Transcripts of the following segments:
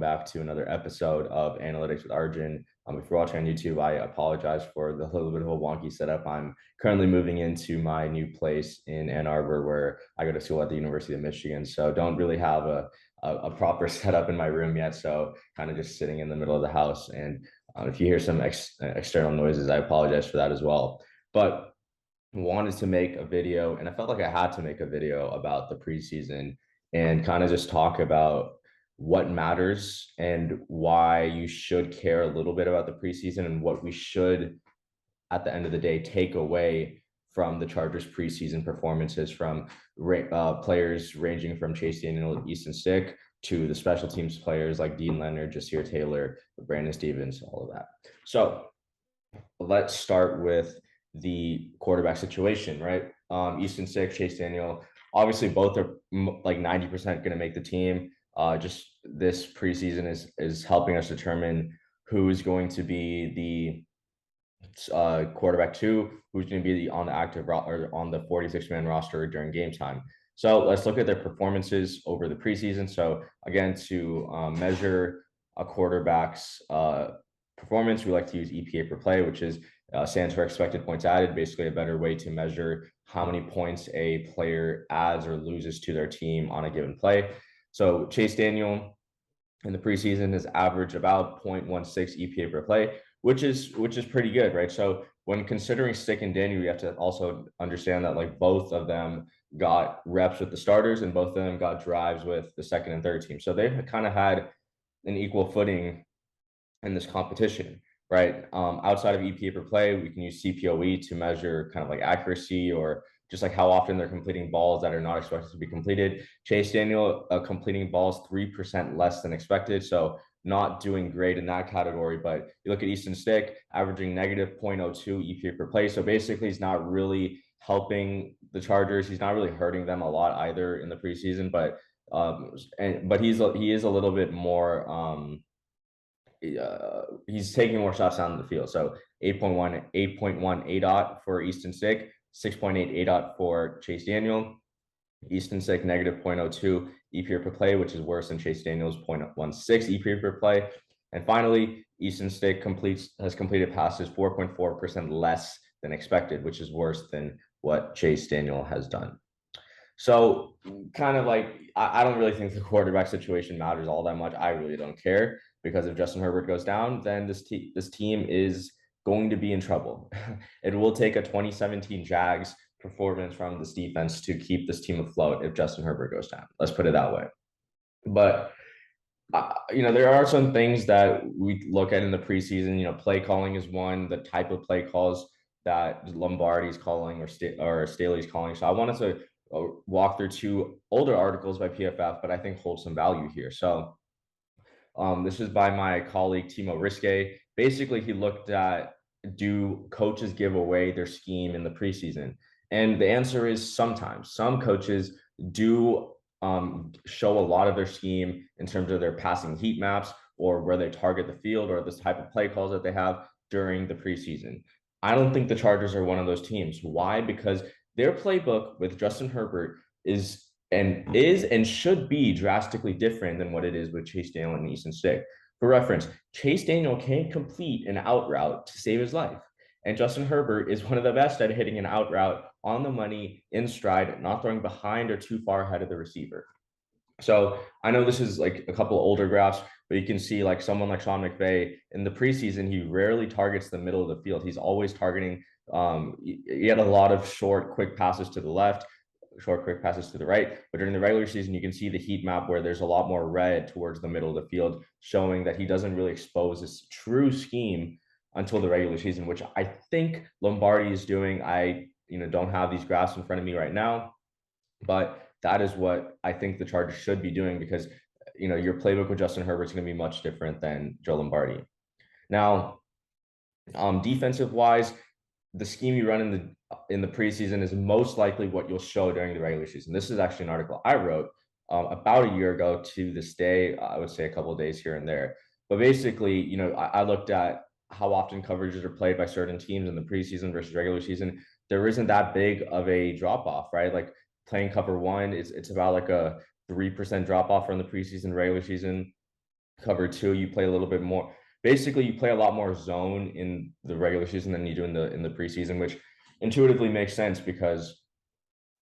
back to another episode of Analytics with Arjun. If you're watching on YouTube, I apologize for the little bit of a wonky setup. I'm currently moving into my new place in Ann Arbor where I go to school at the University of Michigan. So don't really have a proper setup in my room yet. So kind of just sitting in the middle of the house. And if you hear some external noises, I apologize for that as well. But wanted to make a video, and I felt like I had to make a video about the preseason and kind of just talk about what matters and why you should care a little bit about the preseason and what we should, at the end of the day, take away from the Chargers preseason performances from players ranging from Chase Daniel, Easton Stick, to the special teams players like Dean Leonard, Jasir Taylor, Brandon Stevens, all of that. So let's start with the quarterback situation, right? Easton Stick, Chase Daniel, obviously both are like 90% going to make the team. Just this preseason is helping us determine who is going to be the quarterback two, who's going to be on the active or on the 46-man roster during game time. So let's look at their performances over the preseason. So again, to measure a quarterback's performance, we like to use EPA per play, which is stands for expected points added, basically a better way to measure how many points a player adds or loses to their team on a given play. So Chase Daniel in the preseason has averaged about 0.16 EPA per play, which is pretty good, right? So when considering Stick and Daniel, you have to also understand that like both of them got reps with the starters and both of them got drives with the second and third team. So they've kind of had an equal footing in this competition, right? Outside of EPA per play, we can use CPOE to measure kind of like accuracy or just like how often they're completing balls that are not expected to be completed. Chase Daniel completing balls 3% less than expected. So not doing great in that category. But you look at Easton Stick, averaging negative 0.02 EPA per play. So basically, he's not really helping the Chargers. He's not really hurting them a lot either in the preseason. But he is a little bit more he's taking more shots down the field. So 8.1 ADOT for Easton Stick, 6.8 ADOT for Chase Daniel. Easton Stick negative 0.02 EPA per play, which is worse than Chase Daniel's 0.16 EPA per play. And finally, Easton Stick has completed passes 4.4% less than expected, which is worse than what Chase Daniel has done. So kind of like, I don't really think the quarterback situation matters all that much. I really don't care, because if Justin Herbert goes down, then this team is going to be in trouble. It will take a 2017 Jags performance from this defense to keep this team afloat if Justin Herbert goes down. Let's put it that way. But there are some things that we look at in the preseason. Play calling is one, the type of play calls that Lombardi's calling or Staley's calling. So I wanted to walk through two older articles by PFF, but I think hold some value here. So this is by my colleague Timo Riske. Basically, he looked at, do coaches give away their scheme in the preseason? And the answer is sometimes. Some coaches do show a lot of their scheme in terms of their passing heat maps or where they target the field or this type of play calls that they have during the preseason. I don't think the Chargers are one of those teams. Why? Because their playbook with Justin Herbert is and should be drastically different than what it is with Chase Daniel and Easton Stick. For reference, Chase Daniel can't complete an out route to save his life. And Justin Herbert is one of the best at hitting an out route on the money, in stride, not throwing behind or too far ahead of the receiver. So I know this is like a couple of older graphs, but you can see like someone like Sean McVay in the preseason, he rarely targets the middle of the field. He's always targeting, he had a lot of short, quick passes to the left, short, quick passes to the right. But during the regular season, you can see the heat map where there's a lot more red towards the middle of the field, showing that he doesn't really expose his true scheme until the regular season, which I think Lombardi is doing. I don't have these graphs in front of me right now, but that is what I think the Chargers should be doing, because your playbook with Justin Herbert is going to be much different than Joe Lombardi. Now, defensive wise, the scheme you run in the preseason is most likely what you'll show during the regular season. This is actually an article I wrote about a year ago to this day. I would say a couple of days here and there, but basically, I looked at how often coverages are played by certain teams in the preseason versus regular season. There isn't that big of a drop off, right? Like playing cover one, it's about like a 3% drop off from the preseason, regular season. cover two. You play a little bit more. Basically, you play a lot more zone in the regular season than you do in the preseason, which intuitively makes sense because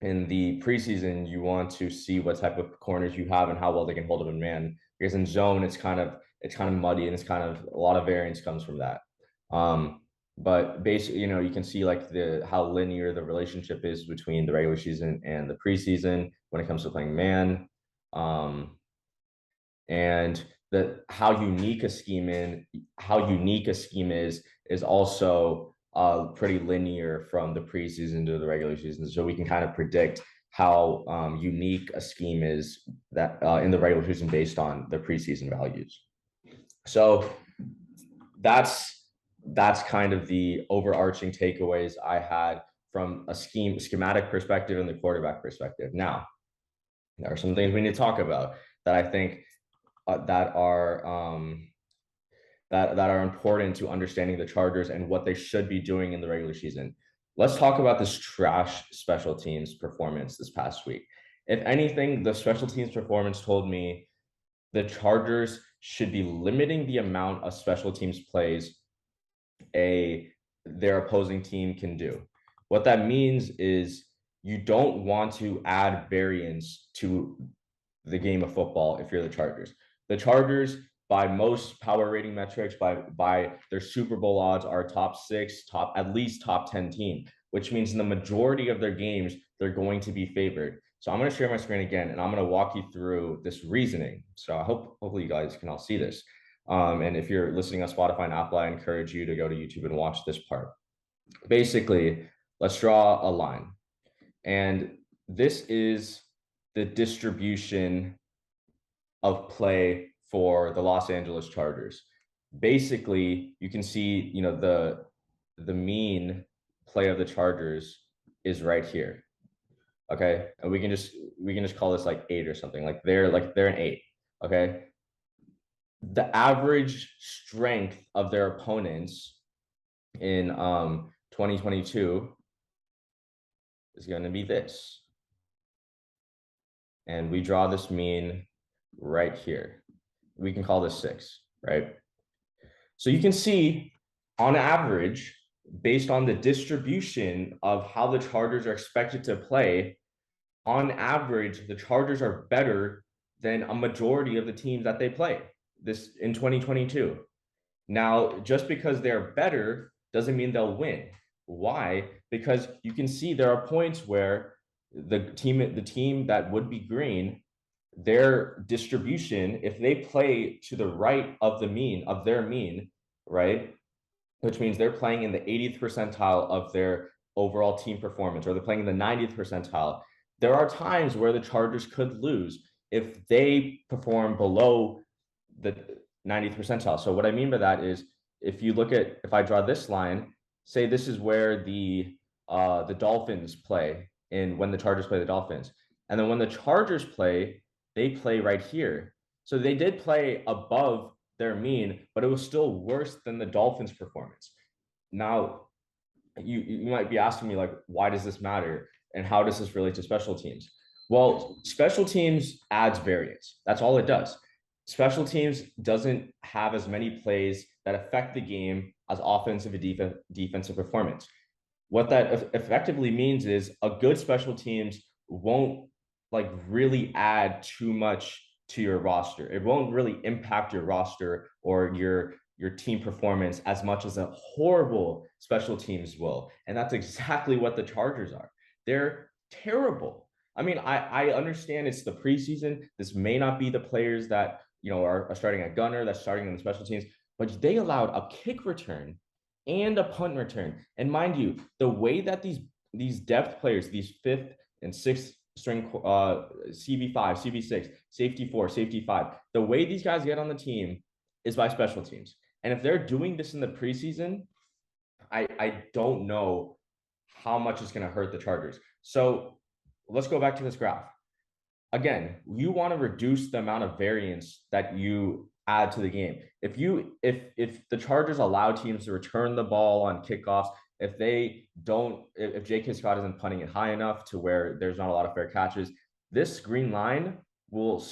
in the preseason you want to see what type of corners you have and how well they can hold up in man. Because in zone, it's kind of muddy and it's kind of a lot of variance comes from that. But basically, you can see like the how linear the relationship is between the regular season and the preseason when it comes to playing man. Um, and the how unique a scheme is also pretty linear from the preseason to the regular season, so we can kind of predict how unique a scheme is that in the regular season based on the preseason values. So that's kind of the overarching takeaways I had from a schematic perspective and the quarterback perspective. Now, there are some things we need to talk about that I think that are important to understanding the Chargers and what they should be doing in the regular season. Let's talk about this trash special teams performance this past week. If anything, the special teams performance told me the Chargers should be limiting the amount of special teams plays their opposing team can do. What that means is you don't want to add variance to the game of football if you're the Chargers. The Chargers, by most power rating metrics, by their Super Bowl odds, are top 6, at least top 10 team, which means in the majority of their games, they're going to be favored. So I'm going to share my screen again, and I'm going to walk you through this reasoning. So hopefully you guys can all see this. And if you're listening on Spotify and Apple, I encourage you to go to YouTube and watch this part. Basically, let's draw a line. And this is the distribution of play for the Los Angeles Chargers. Basically, you can see, the mean play of the Chargers is right here. Okay. And we can just call this like 8 or something. They're an 8. Okay. The average strength of their opponents in 2022 is going to be this. And we draw this mean right here. We can call this 6, right? So you can see on average, based on the distribution of how the Chargers are expected to play, on average, the Chargers are better than a majority of the teams that they play this in 2022. Now, just because they're better doesn't mean they'll win. Why? Because you can see there are points where the team that would be green, their distribution, if they play to the right of their mean, right, which means they're playing in the 80th percentile of their overall team performance, or they're playing in the 90th percentile, there are times where the Chargers could lose if they perform below the 90th percentile. So what I mean by that is, if I draw this line, say this is where the Dolphins play when the Chargers play the Dolphins. And then when the Chargers play, they play right here. So they did play above their mean, but it was still worse than the Dolphins' performance. Now, you might be asking me, like, why does this matter? And how does this relate to special teams? Well, special teams adds variance. That's all it does. Special teams doesn't have as many plays that affect the game as offensive and defensive performance. What that effectively means is a good special teams won't really add too much to your roster. It won't really impact your roster or your team performance as much as a horrible special teams will. And that's exactly what the Chargers are. They're terrible. I mean, I understand it's the preseason. This may not be the players that are starting at gunner, that's starting in the special teams, but they allowed a kick return and a punt return. And mind you, the way that these depth players, these 5th and 6th string CB5, CB6, safety 4, safety 5, the way these guys get on the team is by special teams. And if they're doing this in the preseason, I don't know how much it's going to hurt the Chargers. So let's go back to this graph. Again, you want to reduce the amount of variance that you add to the game. If the Chargers allow teams to return the ball on kickoffs, if J.K. Scott isn't punting it high enough to where there's not a lot of fair catches, this green line will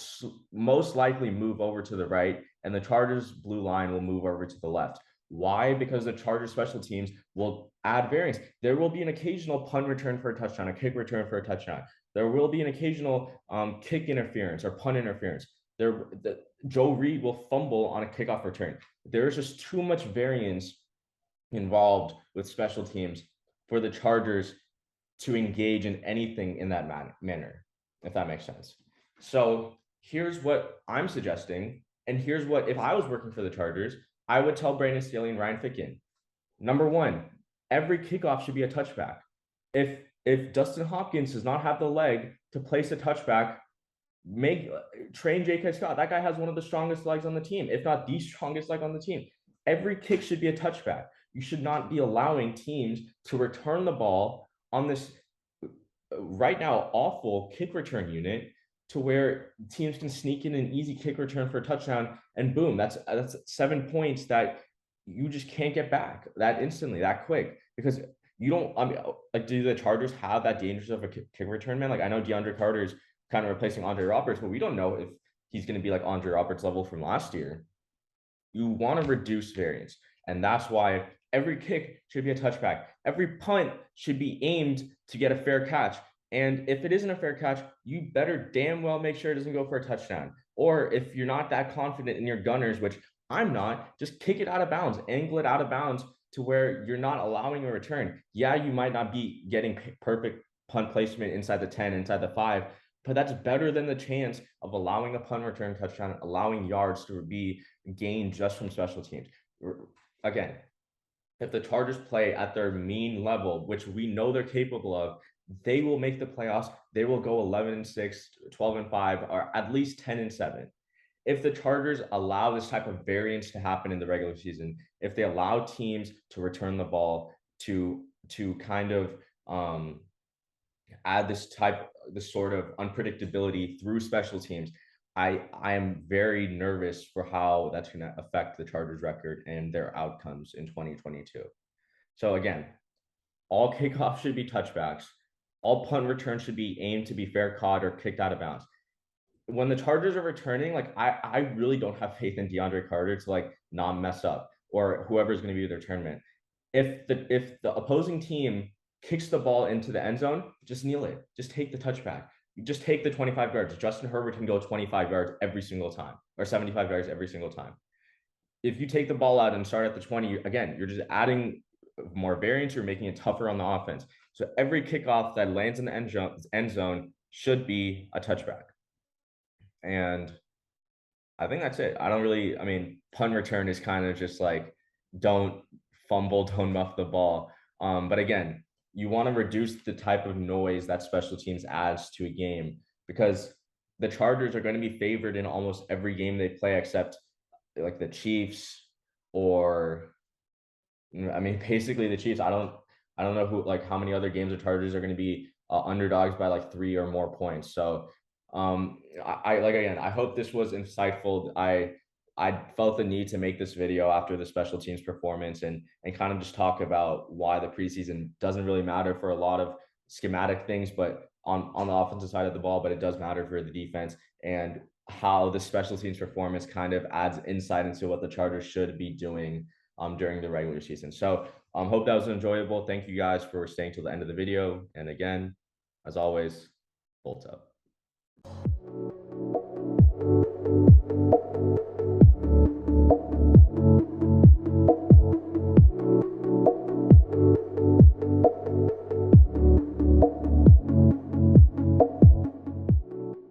most likely move over to the right, and the Chargers' blue line will move over to the left. Why? Because the Chargers special teams will add variance. There will be an occasional punt return for a touchdown, a kick return for a touchdown. There will be an occasional kick interference or punt interference. Joe Reed will fumble on a kickoff return. There's just too much variance involved with special teams for the Chargers to engage in anything in that manner, if that makes sense. So here's what I'm suggesting, and here's what, if I was working for the Chargers, I would tell Brandon Staley and Ryan Ficken. Number one, every kickoff should be a touchback. If Dustin Hopkins does not have the leg to place a touchback, train J.K. Scott. That guy has one of the strongest legs on the team, if not the strongest leg on the team. Every kick should be a touchback. You should not be allowing teams to return the ball on this right now awful kick return unit to where teams can sneak in an easy kick return for a touchdown, and boom, that's 7 points that you just can't get back that instantly, that quick, because you don't. I mean, like, do the Chargers have that dangerous of a kick return, man? Like, I know DeAndre Carter's kind of replacing Andre Roberts, but we don't know if he's going to be like Andre Roberts level from last year. You want to reduce variance, and that's why every kick should be a touchback. Every punt should be aimed to get a fair catch. And if it isn't a fair catch, you better damn well make sure it doesn't go for a touchdown. Or if you're not that confident in your gunners, which I'm not, just kick it out of bounds, angle it out of bounds to where you're not allowing a return. Yeah, you might not be getting perfect punt placement inside the 10, inside the 5, but that's better than the chance of allowing a punt return touchdown, allowing yards to be gained just from special teams. Again, if the Chargers play at their mean level, which we know they're capable of, they will make the playoffs. They will go 11-6, 12-5, or at least 10-7. If the Chargers allow this type of variance to happen in the regular season, if they allow teams to return the ball to kind of add this sort of unpredictability through special teams, I am very nervous for how that's going to affect the Chargers record and their outcomes in 2022. So again, all kickoffs should be touchbacks. All punt returns should be aimed to be fair caught or kicked out of bounds. When the Chargers are returning, like, I really don't have faith in DeAndre Carter to like not mess up, or whoever's going to be their tournament. If the opposing team kicks the ball into the end zone, just kneel it. Just take the touchback. You just take the 25 yards. Justin Herbert can go 25 yards every single time, or 75 yards every single time. If you take the ball out and start at the 20, again, you're just adding more variance. You're making it tougher on the offense. So every kickoff that lands in the end zone should be a touchback. And I think that's it. I mean, punt return is kind of just like, don't fumble, don't muff the ball. But again, you want to reduce the type of noise that special teams adds to a game, because the Chargers are going to be favored in almost every game they play, except like the Chiefs, or I mean, basically the Chiefs. I don't know who, like, how many other games the Chargers are going to be underdogs by like 3 or more points. So I like, again, I hope this was insightful. I felt the need to make this video after the special teams performance, and kind of just talk about why the preseason doesn't really matter for a lot of schematic things, but on the offensive side of the ball, but it does matter for the defense, and how the special teams performance kind of adds insight into what the Chargers should be doing during the regular season. So hope that was enjoyable. Thank you guys for staying till the end of the video. And again, as always, Bolts up.